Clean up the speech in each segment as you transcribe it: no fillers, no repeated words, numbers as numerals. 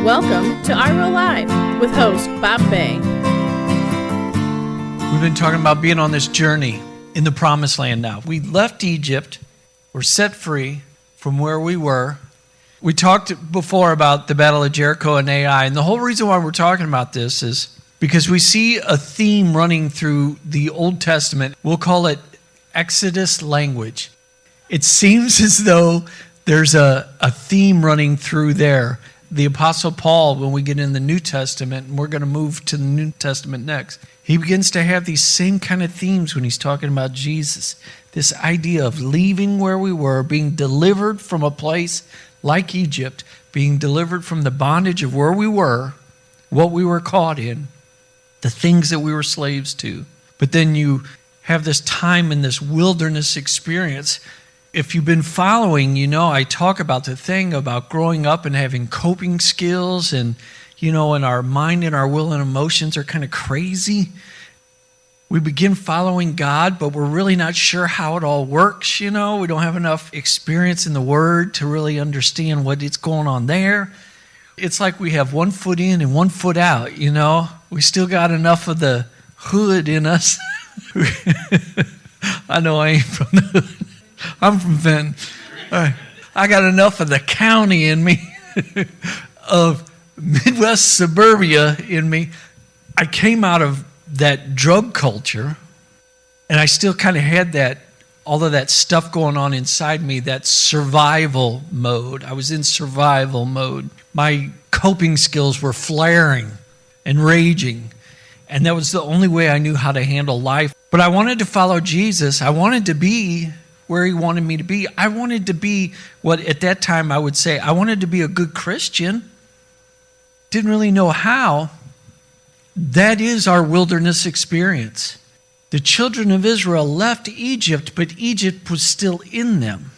Welcome to IRO Live with host Bob Bay. We've been talking about being on this journey in the promised land now. We left Egypt. We're set free from where we were. We talked before about the Battle of Jericho and Ai, and the whole reason why we're talking about this is because we see a theme running through the Old Testament. We'll call it Exodus language. It seems as though there's a theme running through there. The Apostle Paul, when we get in the New Testament, and we're going to move to the New Testament next, he begins to have these same kind of themes when he's talking about Jesus. This idea of leaving where we were, being delivered from a place like Egypt, being delivered from the bondage of where we were, what we were caught in, the things that we were slaves to. But then you have this time in this wilderness experience. If you've been following, you know I talk about the thing about growing up and having coping skills and, and our mind and our will and emotions are kind of crazy. We begin following God, but we're really not sure how it all works, We don't have enough experience in the Word to really understand what is going on there. It's like we have 1 foot in and 1 foot out, We still got enough of the hood in us. I know I ain't from the hood. I'm from Fenton. I got enough of the county in me, of Midwest suburbia in me. I came out of that drug culture, and I still kind of had that, all of that stuff going on inside me, that survival mode. I was in survival mode. My coping skills were flaring and raging, and that was the only way I knew how to handle life. But I wanted to follow Jesus. I wanted to be where he wanted me to be. I wanted to be what at that time I would say, I wanted to be a good Christian. Didn't really know how. That is our wilderness experience. The children of Israel left Egypt, but Egypt was still in them.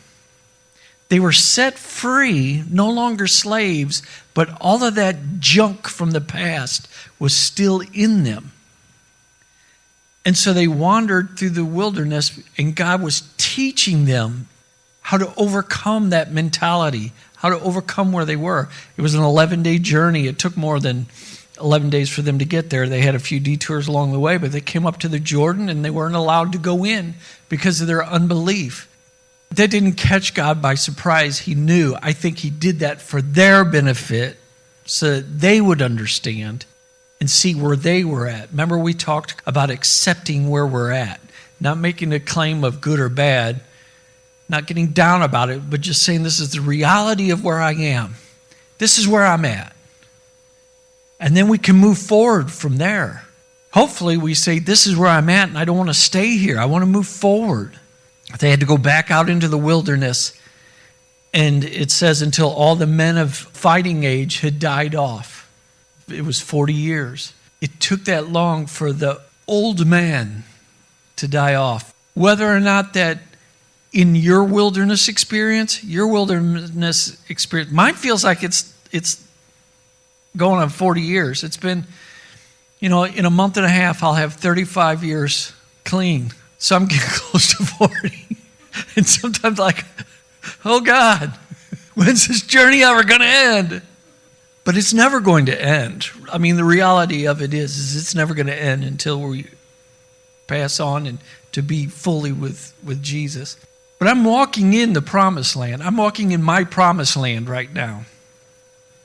They were set free, no longer slaves, but all of that junk from the past was still in them. And so they wandered through the wilderness, and God was teaching them how to overcome that mentality, how to overcome where they were. It was an 11-day journey. It took more than 11 days for them to get there. They had a few detours along the way, but they came up to the Jordan, and they weren't allowed to go in because of their unbelief. That didn't catch God by surprise. He knew. I think he did that for their benefit so that they would understand and see where they were at. Remember, we talked about accepting where we're at, not making a claim of good or bad, not getting down about it, but just saying this is the reality of where I am. This is where I'm at. And then we can move forward from there. Hopefully we say, this is where I'm at, and I don't want to stay here. I want to move forward. They had to go back out into the wilderness, and it says until all the men of fighting age had died off. It was 40 years. It took that long for the old man to die off. Whether or not that in your wilderness experience, mine feels like it's going on 40 years. It's been, in a month and a half, I'll have 35 years clean. So I'm getting close to 40. And sometimes like, oh God, when's this journey ever going to end? But it's never going to end. I mean, the reality of it is it's never going to end until we pass on and to be fully with Jesus. But I'm walking in the promised land. I'm walking in my promised land right now.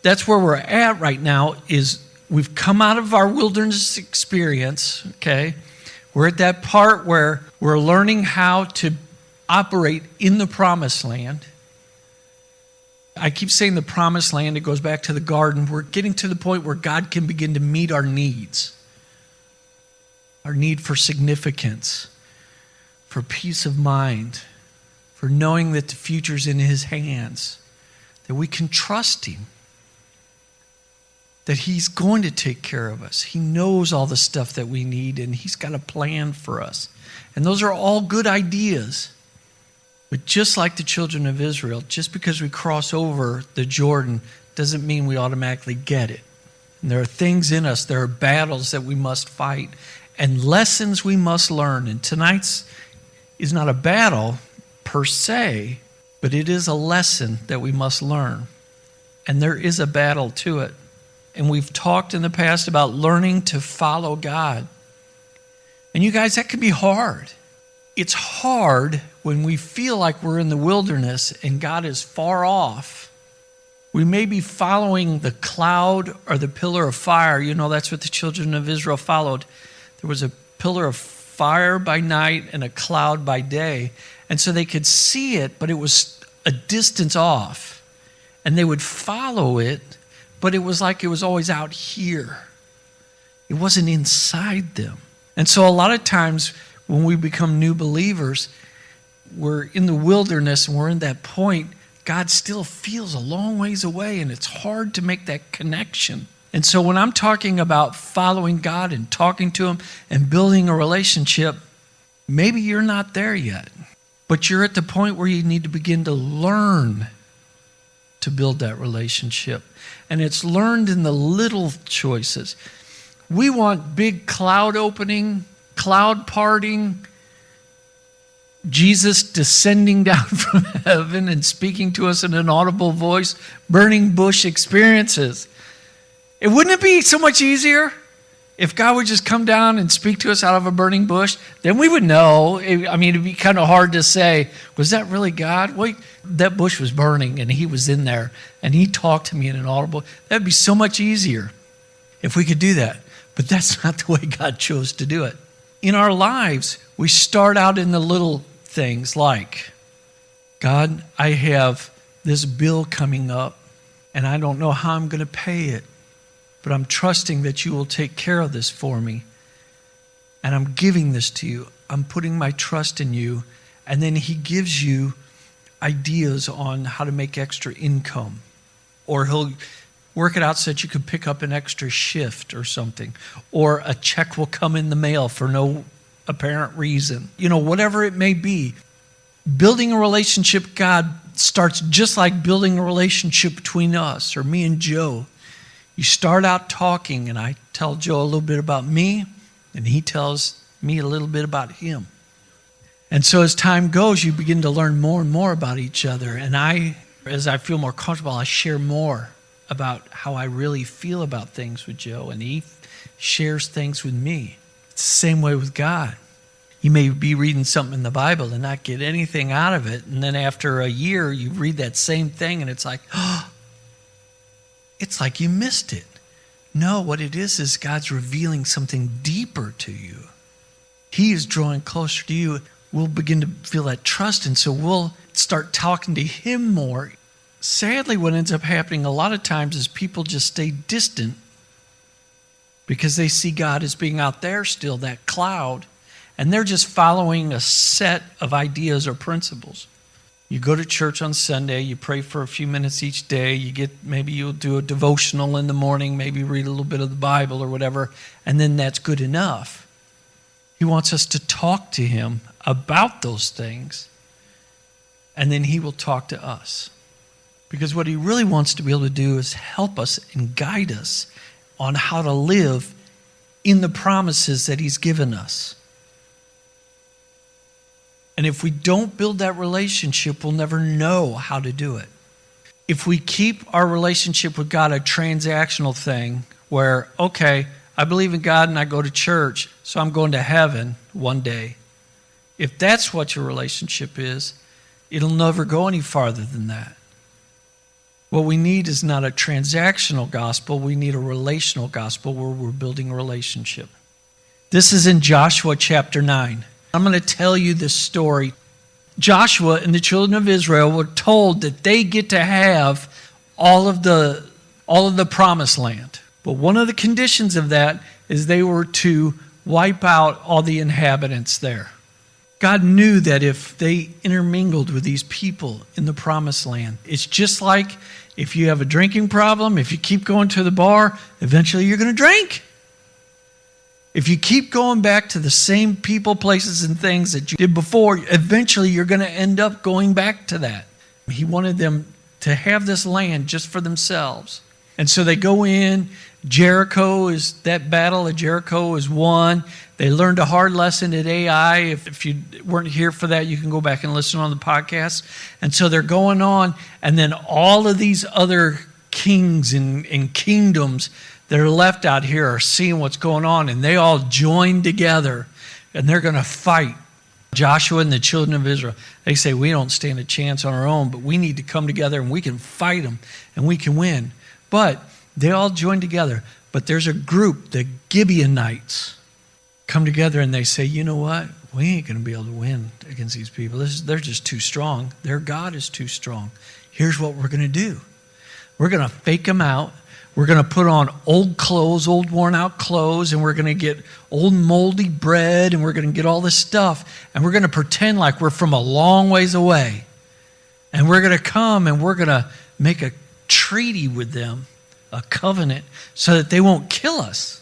That's where we're at right now, is we've come out of our wilderness experience, okay? We're at that part where we're learning how to operate in the promised land. I keep saying the promised land. It goes back to the garden. We're getting to the point where God can begin to meet our needs. Our need for significance, for peace of mind, for knowing that the future's in his hands, that we can trust him, that he's going to take care of us. He knows all the stuff that we need, and he's got a plan for us. And those are all good ideas. But just like the children of Israel, just because we cross over the Jordan doesn't mean we automatically get it. And there are things in us, there are battles that we must fight, and lessons we must learn. And tonight's is not a battle per se, but it is a lesson that we must learn. And there is a battle to it. and we've talked in the past about learning to follow God. And you guys, that can be hard. It's hard when we feel like we're in the wilderness and God is far off. We may be following the cloud or the pillar of fire. You know, that's what the children of Israel followed. There was a pillar of fire by night and a cloud by day. And so they could see it, but it was a distance off. And they would follow it, but it was like it was always out here. It wasn't inside them. And so a lot of times when we become new believers, we're in the wilderness and we're in that point, God still feels a long ways away, and it's hard to make that connection. And so when I'm talking about following God and talking to Him and building a relationship, maybe you're not there yet, but you're at the point where you need to begin to learn to build that relationship. And it's learned in the little choices. We want big cloud opening, cloud parting, Jesus descending down from heaven and speaking to us in an audible voice, burning bush experiences. Wouldn't it be so much easier if God would just come down and speak to us out of a burning bush? Then we would know. It'd be kind of hard to say, was that really God? Wait, that bush was burning and He was in there and He talked to me in an audible. That'd be so much easier if we could do that. But that's not the way God chose to do it. In our lives, we start out in the little things like, God, I have this bill coming up and I don't know how I'm going to pay it, but I'm trusting that you will take care of this for me. And I'm giving this to you. I'm putting my trust in you. And then He gives you ideas on how to make extra income. Or He'll work it out so that you can pick up an extra shift or something. Or a check will come in the mail for no apparent reason. Whatever it may be. Building a relationship with God starts just like building a relationship between us or me and Joe. You start out talking, and I tell Joe a little bit about me, and he tells me a little bit about him. And so as time goes, you begin to learn more and more about each other. And as I feel more comfortable, I share more about how I really feel about things with Joe, and he shares things with me. It's the same way with God. You may be reading something in the Bible and not get anything out of it, and then after a year, you read that same thing, and it's like, it's like you missed it. No, what it is God's revealing something deeper to you. He is drawing closer to you. We'll begin to feel that trust, and so we'll start talking to Him more. Sadly, what ends up happening a lot of times is people just stay distant because they see God as being out there still, that cloud, and they're just following a set of ideas or principles. You go to church on Sunday, you pray for a few minutes each day, maybe you'll do a devotional in the morning, maybe read a little bit of the Bible or whatever, and then that's good enough. He wants us to talk to Him about those things, and then He will talk to us. Because what He really wants to be able to do is help us and guide us on how to live in the promises that He's given us. And if we don't build that relationship, we'll never know how to do it. If we keep our relationship with God a transactional thing where, okay, I believe in God and I go to church, so I'm going to heaven one day. If that's what your relationship is, it'll never go any farther than that. What we need is not a transactional gospel. We need a relational gospel where we're building a relationship. This is in Joshua chapter 9. I'm going to tell you this story. Joshua and the children of Israel were told that they get to have all of the promised land. But one of the conditions of that is they were to wipe out all the inhabitants there. God knew that if they intermingled with these people in the promised land, it's just like if you have a drinking problem, if you keep going to the bar, eventually you're going to drink. If you keep going back to the same people, places, and things that you did before, eventually you're going to end up going back to that. He wanted them to have this land just for themselves. And so they go in. That battle of Jericho is won. They learned a hard lesson at AI. If you weren't here for that, you can go back and listen on the podcast. And so they're going on. And then all of these other kings and kingdoms that are left out here are seeing what's going on, and they all join together, and they're going to fight. Joshua and the children of Israel, they say, we don't stand a chance on our own, but we need to come together and we can fight them and we can win. But they all join together. But there's a group, the Gibeonites, come together and they say, you know what? We ain't going to be able to win against these people. They're just too strong. Their God is too strong. Here's what we're going to do. We're going to fake them out. We're going to put on old clothes, old worn out clothes, and we're going to get old moldy bread, and we're going to get all this stuff, and we're going to pretend like we're from a long ways away. And we're going to come and we're going to make a treaty with them, a covenant, so that they won't kill us.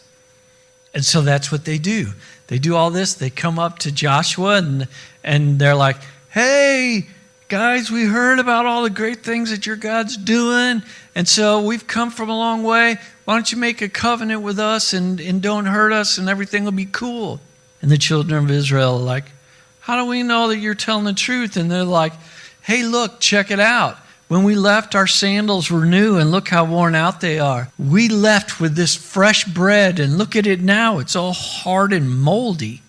And so that's what they do. They do all this. They come up to Joshua and they're like, hey, guys, we heard about all the great things that your God's doing, and so we've come from a long way. Why don't you make a covenant with us and don't hurt us, and everything will be cool? And the children of Israel are like, how do we know that you're telling the truth? And they're like, hey, look, check it out. When we left, our sandals were new, and look how worn out they are. We left with this fresh bread, and look at it now. It's all hard and moldy.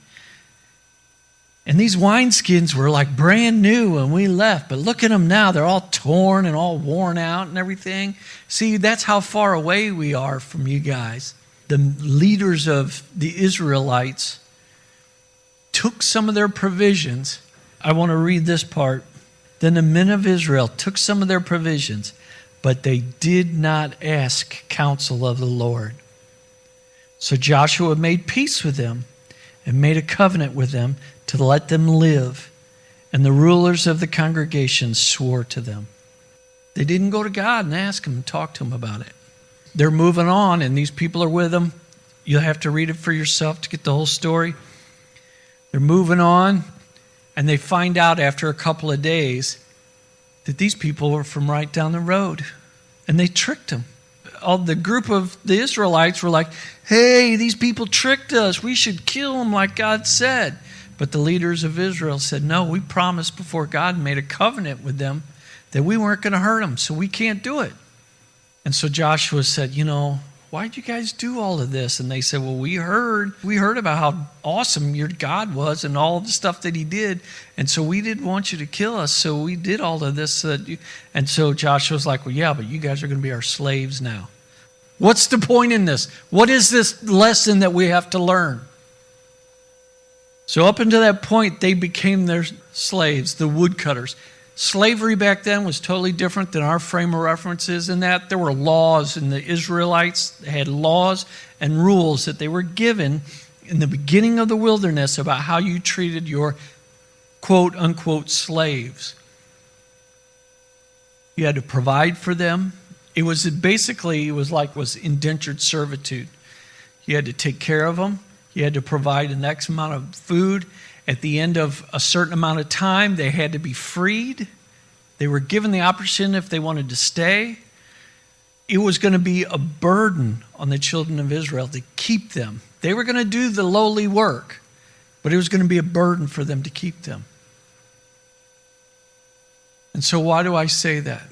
And these wineskins were like brand new when we left. But look at them now. They're all torn and all worn out and everything. See, that's how far away we are from you guys. The leaders of the Israelites took some of their provisions. I want to read this part. Then the men of Israel took some of their provisions, but they did not ask counsel of the Lord. So Joshua made peace with them and made a covenant with them to let them live. And the rulers of the congregation swore to them. They didn't go to God and ask him and talk to him about it. They're moving on, and these people are with them. You'll have to read it for yourself to get the whole story. They're moving on, and they find out after a couple of days that these people were from right down the road. And they tricked them. All the group of the Israelites were like, hey, these people tricked us. We should kill them like God said. But the leaders of Israel said, no, we promised before God and made a covenant with them that we weren't going to hurt them, so we can't do it. And so Joshua said, why'd you guys do all of this? And they said, well, we heard about how awesome your God was and all of the stuff that he did. And so we didn't want you to kill us, so we did all of this. And so Joshua's like, well, yeah, but you guys are going to be our slaves now. What's the point in this? What is this lesson that we have to learn? So up until that point, they became their slaves, the woodcutters. Slavery back then was totally different than our frame of references in that there were laws, and the Israelites had laws and rules that they were given in the beginning of the wilderness about how you treated your quote-unquote slaves. You had to provide for them. It was indentured servitude. You had to take care of them. You had to provide an X amount of food. At the end of a certain amount of time, they had to be freed. They were given the option if they wanted to stay. It was going to be a burden on the children of Israel to keep them. They were going to do the lowly work, but it was going to be a burden for them to keep them. And so why do I say that?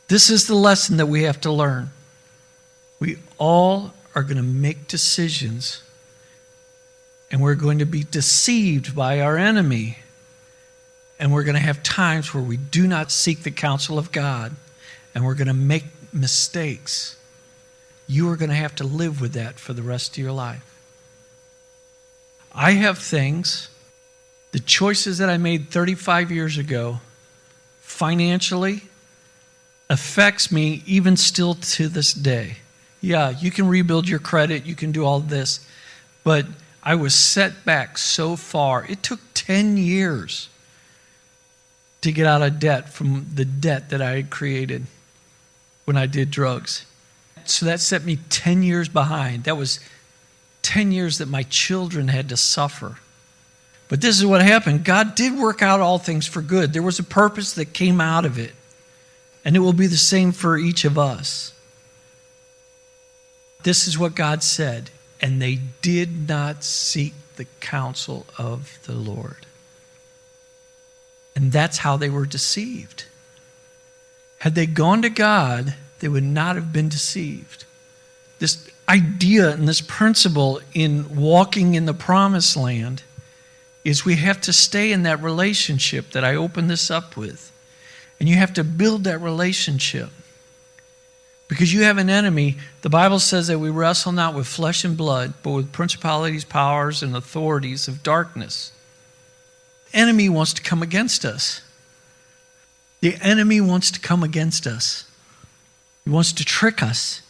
This is the lesson that we have to learn. We all are going to make decisions, and we're going to be deceived by our enemy. And we're going to have times where we do not seek the counsel of God, and we're going to make mistakes. You are going to have to live with that for the rest of your life. I have things, the choices that I made 35 years ago, financially, affects me even still to this day. Yeah, you can rebuild your credit, you can do all this, but I was set back so far. It took 10 years to get out of debt from the debt that I had created when I did drugs. So that set me 10 years behind. That was 10 years that my children had to suffer. But this is what happened. God did work out all things for good. There was a purpose that came out of it. And it will be the same for each of us. This is what God said. And they did not seek the counsel of the Lord. And that's how they were deceived. Had they gone to God they would not have been deceived. This idea and this principle in walking in the promised land is we have to stay in that relationship that I opened this up with. And you have to build that relationship. Because you have an enemy. The Bible says that we wrestle not with flesh and blood, but with principalities, powers, and authorities of darkness. Enemy wants to come against us. The enemy wants to come against us. He wants to trick us.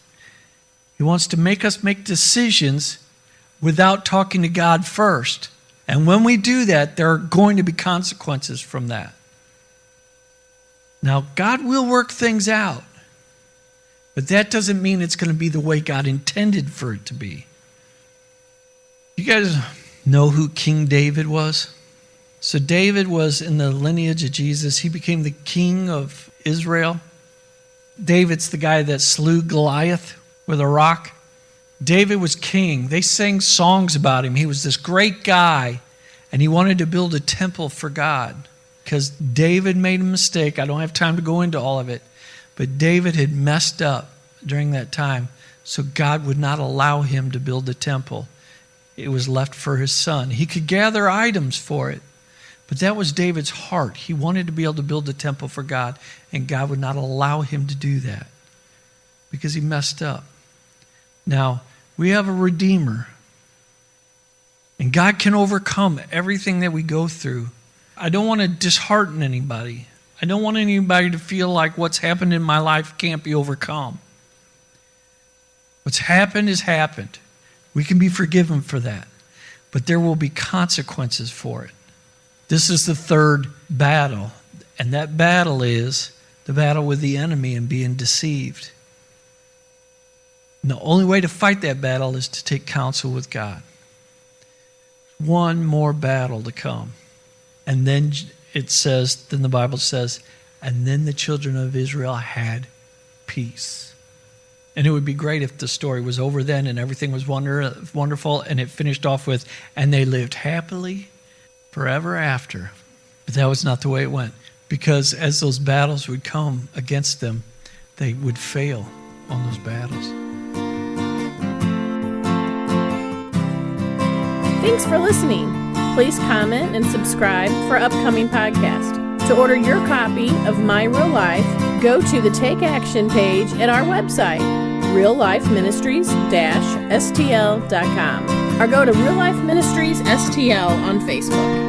He wants to make us make decisions without talking to God first. And when we do that, there are going to be consequences from that. Now, God will work things out, but that doesn't mean it's going to be the way God intended for it to be. You guys know who King David was? So David was in the lineage of Jesus. He became the king of Israel. David's the guy that slew Goliath with a rock. David was king. They sang songs about him. He was this great guy, and he wanted to build a temple for God. Because David made a mistake. I don't have time to go into all of it. But David had messed up during that time. So God would not allow him to build the temple. It was left for his son. He could gather items for it. But that was David's heart. He wanted to be able to build the temple for God. And God would not allow him to do that. Because he messed up. Now, we have a Redeemer. And God can overcome everything that we go through. I don't want to dishearten anybody. I don't want anybody to feel like what's happened in my life can't be overcome. What's happened has happened. We can be forgiven for that. But there will be consequences for it. This is the third battle. And that battle is the battle with the enemy and being deceived. And the only way to fight that battle is to take counsel with God. One more battle to come. And then then the Bible says, and then the children of Israel had peace. And it would be great if the story was over then and everything was wonderful and it finished off with, and they lived happily forever after. But that was not the way it went. Because as those battles would come against them, they would fail on those battles. Thanks for listening. Please comment and subscribe for upcoming podcasts. To order your copy of My Real Life, go to the Take Action page at our website, reallifeministries-stl.com, or go to Real Life Ministries STL on Facebook.